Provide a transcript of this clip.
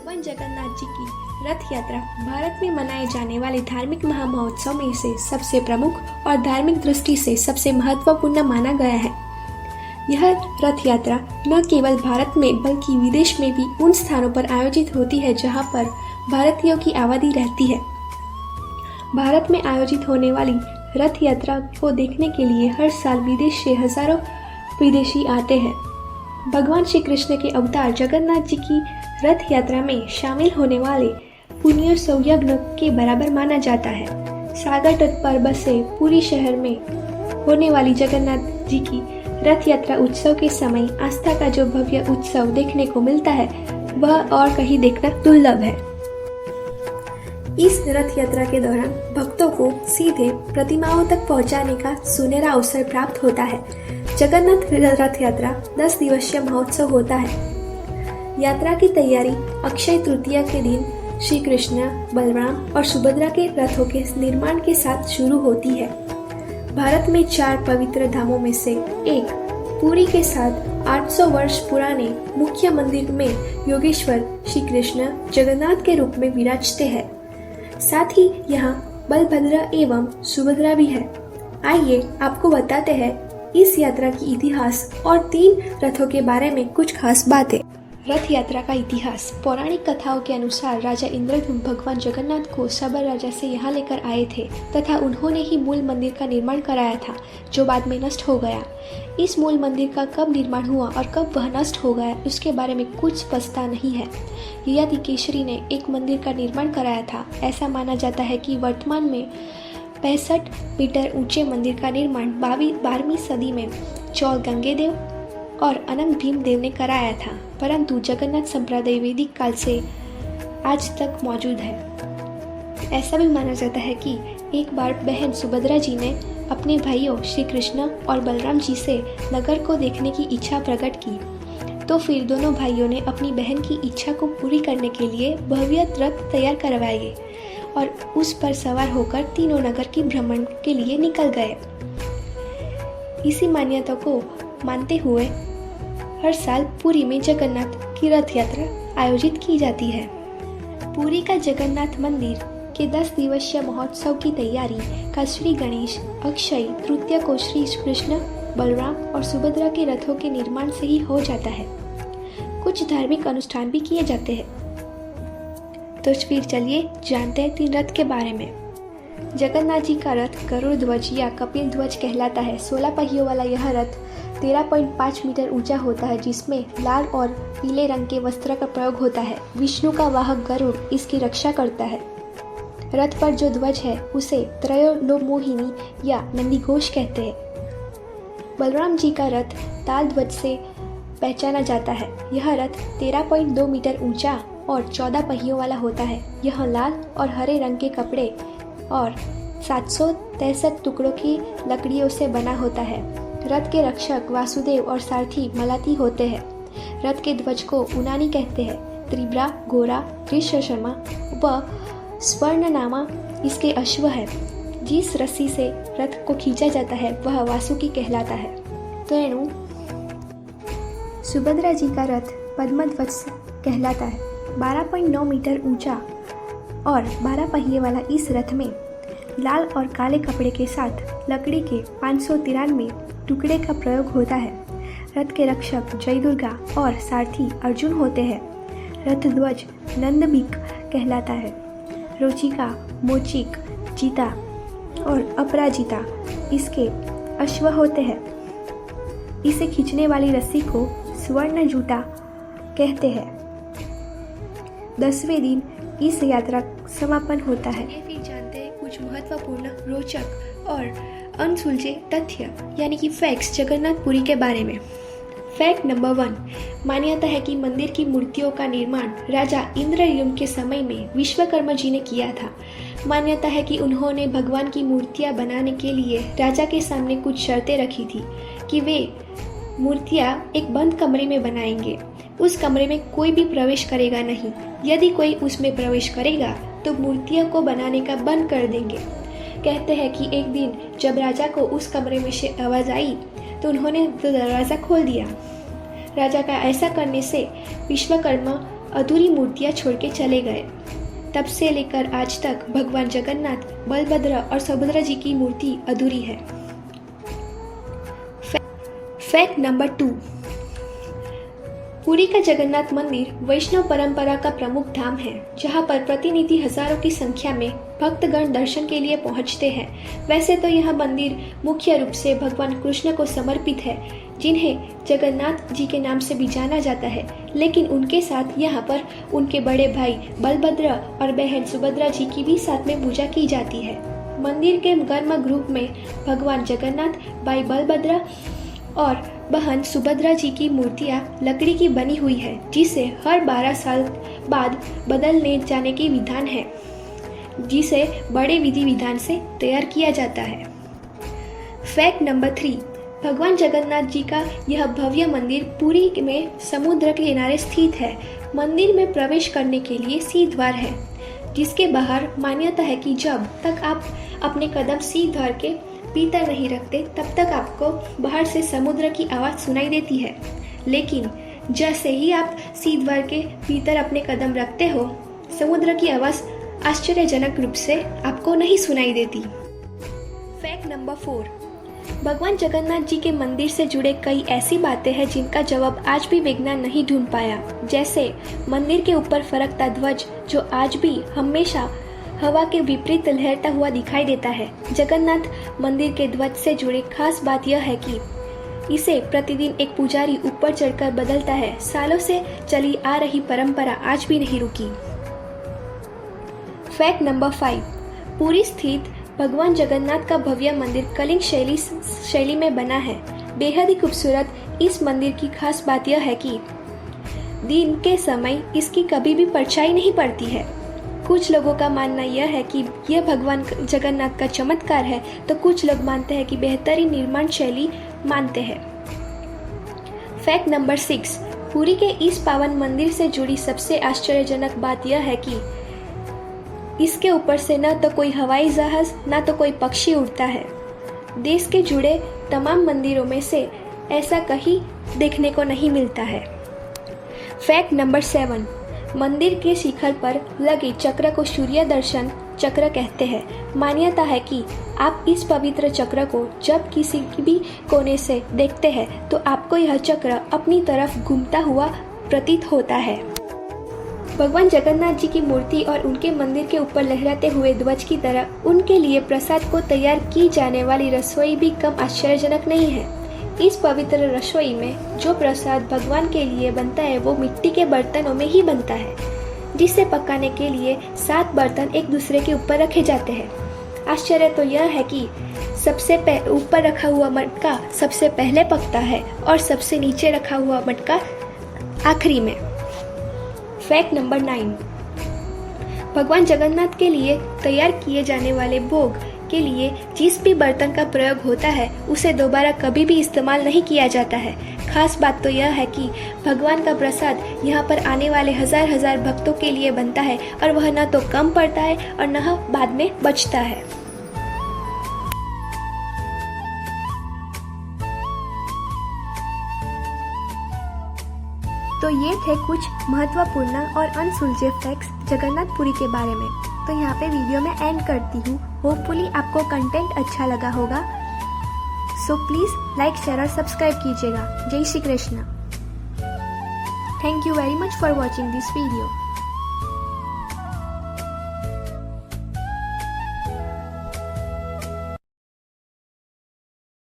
भगवान जगन्नाथ जी की रथ यात्रा भारत में मनाए जाने वाले धार्मिक महामहोत्सव में से सबसे प्रमुख और धार्मिक दृष्टि से सबसे महत्वपूर्ण माना गया है। यह रथ यात्रा न केवल भारत में बल्कि विदेश में भी उन स्थानों पर आयोजित होती है जहां पर भारतीयों की आबादी रहती है। भारत में आयोजित होने वाली रथ यात्रा को देखने के लिए हर साल विदेश से हजारों विदेशी आते हैं। भगवान श्री कृष्ण के अवतार जगन्नाथ जी की रथ यात्रा में शामिल होने वाले पुण्य सौयज्ञ के बराबर माना जाता है। सागर तट पर बसे पूरी शहर में होने वाली जगन्नाथ जी की रथ यात्रा उत्सव के समय आस्था का जो भव्य उत्सव देखने को मिलता है वह और कहीं देखना दुर्लभ है। इस रथ यात्रा के दौरान भक्तों को सीधे प्रतिमाओं तक पहुंचाने का सुनहरा अवसर प्राप्त होता है। जगन्नाथ रथ यात्रा 10 दिवसीय महोत्सव होता है। यात्रा की तैयारी अक्षय तृतीया के दिन श्री कृष्ण, बलराम और सुभद्रा के रथों के निर्माण के साथ शुरू होती है। भारत में 4 पवित्र धामों में से एक पुरी के साथ 800 वर्ष पुराने मुख्य मंदिर में योगेश्वर श्री कृष्ण जगन्नाथ के रूप में विराजते हैं। साथ ही यहाँ बलभद्र एवं सुभद्रा भी है। आइए आपको बताते हैं इस यात्रा की इतिहास और 3 रथों के बारे में कुछ खास बातें। रथ यात्रा का इतिहास। पौराणिक कथाओं के अनुसार राजा इंद्रद्युम्न भगवान जगन्नाथ को सबर राजा से यहाँ लेकर आए थे तथा उन्होंने ही मूल मंदिर का निर्माण कराया था जो बाद में नष्ट हो गया। इस मूल मंदिर का कब निर्माण हुआ और कब वह नष्ट हो गया उसके बारे में कुछ स्पष्टता नहीं है। ययाति केसरी ने एक मंदिर का निर्माण कराया था। ऐसा माना जाता है कि वर्तमान में 65 मीटर ऊंचे मंदिर का निर्माण 12वीं सदी में चौल गंगेदेव और अनंत भीमदेव ने कराया था, परंतु जगन्नाथ संप्रदाय वैदिक काल से आज तक मौजूद है। ऐसा भी माना जाता है कि एक बार बहन सुभद्रा जी ने अपने भाइयों श्री कृष्ण और बलराम जी से नगर को देखने की इच्छा प्रकट की, तो फिर दोनों भाइयों ने अपनी बहन की इच्छा को पूरी करने के लिए भव्य रथ तैयार करवाए और उस पर सवार होकर तीनों नगर की भ्रमण के लिए निकल गए। इसी मान्यता को मानते हुए हर साल पुरी में जगन्नाथ की रथ यात्रा आयोजित की जाती है। पुरी का जगन्नाथ मंदिर के 10 दिवसीय महोत्सव की तैयारी का श्री गणेश अक्षय तृतीया को श्री कृष्ण, बलराम और सुभद्रा के रथों के निर्माण से ही हो जाता है। कुछ धार्मिक अनुष्ठान भी किए जाते हैं। तो फिर चलिए जानते हैं 3 रथ के बारे में। जगन्नाथ जी का रथ गरुड़ ध्वज या कपिल ध्वज कहलाता है। 16 पहियों वाला यह रथ 13.5 मीटर ऊंचा होता है जिसमें लाल और पीले रंग के वस्त्र का प्रयोग होता है। विष्णु का वाहक गरुड़ इसकी रक्षा करता है। रथ पर जो ध्वज है उसे त्रयोलोमोहिनी या नंदीघोष कहते हैं। बलराम जी का रथ ताल ध्वज से पहचाना जाता है। यह रथ 13.2 मीटर ऊंचा और 14 पहियों वाला होता है। यह लाल और हरे रंग के कपड़े और 763 टुकड़ों की लकड़ियों से बना होता है। रथ के रक्षक वासुदेव और सारथी मलाती होते हैं। रथ के ध्वज को उनानी कहते हैं। त्रिब्रा, घोड़ा, त्रिशर्मा व स्वर्णनामा इसके अश्व है। जिस रस्सी से रथ को खींचा जाता है वह वासुकी कहलाता है। तेणु सुभद्रा जी का रथ पद्मध्वज कहलाता है। 12.9 मीटर ऊंचा और 12 पहिए वाला इस रथ में लाल और काले कपड़े के साथ लकड़ी के 593 टुकड़े का प्रयोग होता है। रथ के रक्षक जय दुर्गा और सारथी अर्जुन होते हैं। रथ ध्वज नंदबिक कहलाता है। रोचिका, मोचिक, जीता और अपराजिता इसके अश्व होते हैं। इसे खींचने वाली रस्सी को स्वर्ण जूटा कहते हैं। 10वें दिन इस यात्रा समापन होता है। फिर जानते हैं कुछ महत्वपूर्ण, रोचक और अनसुलझे तथ्य यानी कि फैक्ट्स जगन्नाथपुरी के बारे में। फैक्ट नंबर 1, मान्यता है कि मंदिर की मूर्तियों का निर्माण राजा इंद्रद्युम्न के समय में विश्वकर्मा जी ने किया था। मान्यता है कि उन्होंने भगवान की मूर्तियां बनाने के लिए राजा के सामने कुछ शर्तें रखी थी कि वे मूर्तियां एक बंद कमरे में बनाएंगे। उस कमरे में कोई भी प्रवेश करेगा नहीं। यदि कोई उसमें प्रवेश करेगा तो मूर्तियों को बनाने का बंद कर देंगे। कहते हैं कि एक दिन जब राजा को उस कमरे में से आवाज आई तो उन्होंने दरवाजा खोल दिया। राजा का ऐसा करने से विश्वकर्मा अधूरी मूर्तियां छोड़ के चले गए। तब से लेकर आज तक भगवान जगन्नाथ, बलभद्र और सुभद्रा जी की मूर्ति अधूरी है। फैक्ट नंबर 2, पुरी का जगन्नाथ मंदिर वैष्णव परंपरा का प्रमुख धाम है, जहां पर प्रतिनिधि हजारों की संख्या में भक्तगण दर्शन के लिए पहुंचते हैं। वैसे तो यह मंदिर मुख्य रूप से भगवान कृष्ण को समर्पित है, जिन्हें जगन्नाथ जी के नाम से भी जाना जाता है, लेकिन उनके साथ यहाँ पर उनके बड़े भाई बलभद्र और बहन सुभद्रा जी की भी साथ में पूजा की जाती है। मंदिर के गर्भगृह में भगवान जगन्नाथ, भाई बलभद्र और बहन सुभद्रा जी की मूर्तियां लकड़ी की बनी हुई है, जिसे हर 12 साल बाद बदलने जाने की विधान है, जिसे बड़े विधि विधान से तैयार किया जाता है। फैक्ट नंबर 3, भगवान जगन्नाथ जी का यह भव्य मंदिर पुरी में समुद्र के किनारे स्थित है। मंदिर में प्रवेश करने के लिए सी द्वार है, जिसके बाहर मान्यता है कि जब तक आप अपने कदम सी द्वार के भीतर नहीं रखते, तब तक आपको बाहर से समुद्र की आवाज़ सुनाई देती है, लेकिन जैसे ही आप सी द्वार के भीतर अपने कदम रखते हो, समुद्र की आवाज़ आश्चर्यजनक रूप से आपको नहीं सुनाई देती। फैक्ट नंबर 4, भगवान जगन्नाथ जी के मंदिर से जुड़े कई ऐसी बातें हैं जिनका जवाब आज भी विज्ञान नहीं ढूंढ पाया, जैसे मंदिर के ऊपर फरकता ध्वज, जो आज भी हमेशा हवा के विपरीत लहरता हुआ दिखाई देता है। जगन्नाथ मंदिर के ध्वज से जुड़ी खास बात यह है कि इसे प्रतिदिन एक पुजारी ऊपर चढ़कर बदलता है। सालों से चली आ रही परंपरा आज भी नहीं रुकी। फैक्ट नंबर 5, पुरी स्थित भगवान जगन्नाथ का भव्य मंदिर कलिंग शैली में बना है। बेहद ही खूबसूरत इस मंदिर की खास बात यह है कि दिन के समय इसकी कभी भी परछाई नहीं पड़ती है। कुछ लोगों का मानना यह है कि यह भगवान जगन्नाथ का चमत्कार है, तो कुछ लोग मानते हैं कि बेहतरीन निर्माण शैली मानते हैं। फैक्ट नंबर 6, पुरी के इस पावन मंदिर से जुड़ी सबसे आश्चर्यजनक बात यह है कि इसके ऊपर से न तो कोई हवाई जहाज, न तो कोई पक्षी उड़ता है। देश के जुड़े तमाम मंदिरों में से ऐसा कहीं देखने को नहीं मिलता है। फैक्ट नंबर 7, मंदिर के शिखर पर लगे चक्र को सूर्य दर्शन चक्र कहते हैं। मान्यता है कि आप इस पवित्र चक्र को जब किसी भी कोने से देखते हैं, तो आपको यह चक्र अपनी तरफ घूमता हुआ प्रतीत होता है। भगवान जगन्नाथ जी की मूर्ति और उनके मंदिर के ऊपर लहराते हुए ध्वज की तरह उनके लिए प्रसाद को तैयार की जाने वाली रसोई भी कम आश्चर्यजनक नहीं है। इस पवित्र रसोई में जो प्रसाद भगवान के लिए बनता है, वो मिट्टी के बर्तनों में ही बनता है, जिसे पकाने के लिए 7 बर्तन एक दूसरे के ऊपर रखे जाते हैं। आश्चर्य तो यह है कि सबसे ऊपर रखा हुआ मटका सबसे पहले पकता है और सबसे नीचे रखा हुआ मटका आखिरी में। फैक्ट नंबर 9, भगवान जगन्नाथ के लिए तैयार किए जाने वाले भोग के लिए जिस भी बर्तन का प्रयोग होता है, उसे दोबारा कभी भी इस्तेमाल नहीं किया जाता है। खास बात तो यह है कि भगवान का प्रसाद यहाँ पर आने वाले हजार हजार भक्तों के लिए बनता है, और वह न तो कम पड़ता है और न बाद में बचता है। तो ये थे कुछ महत्वपूर्ण और अनसुलझे फैक्ट्स जगन्नाथपुरी के बारे में। तो यहाँ पे वीडियो में एंड करती हूँ। होपफुली आपको कंटेंट अच्छा लगा होगा। सो प्लीज़ लाइक, शेयर और सब्सक्राइब कीजिएगा। जय Shri Krishna. Thank you very much for watching this video.